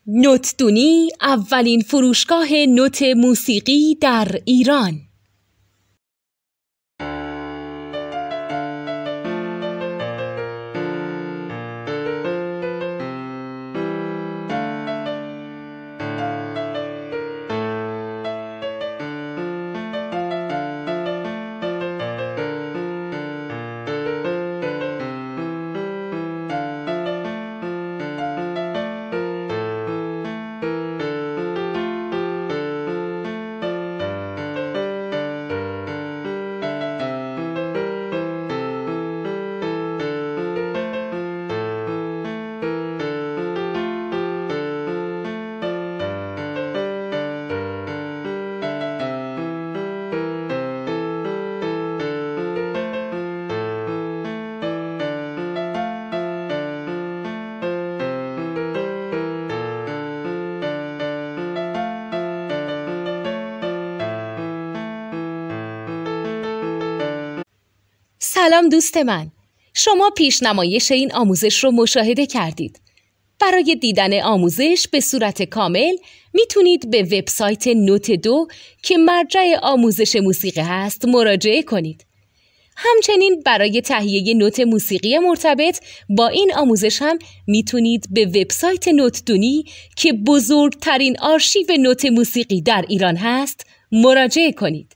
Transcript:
نوتدونی اولین فروشگاه نوت موسیقی در ایران. سلام دوست من، شما پیشنمایش این آموزش رو مشاهده کردید. برای دیدن آموزش به صورت کامل میتونید به وبسایت نوت 2 که مرجع آموزش موسیقی هست مراجعه کنید. همچنین برای تهیه نوت موسیقی مرتبط با این آموزش هم میتونید به وبسایت نوتدونی که بزرگترین آرشیو نوت موسیقی در ایران هست مراجعه کنید.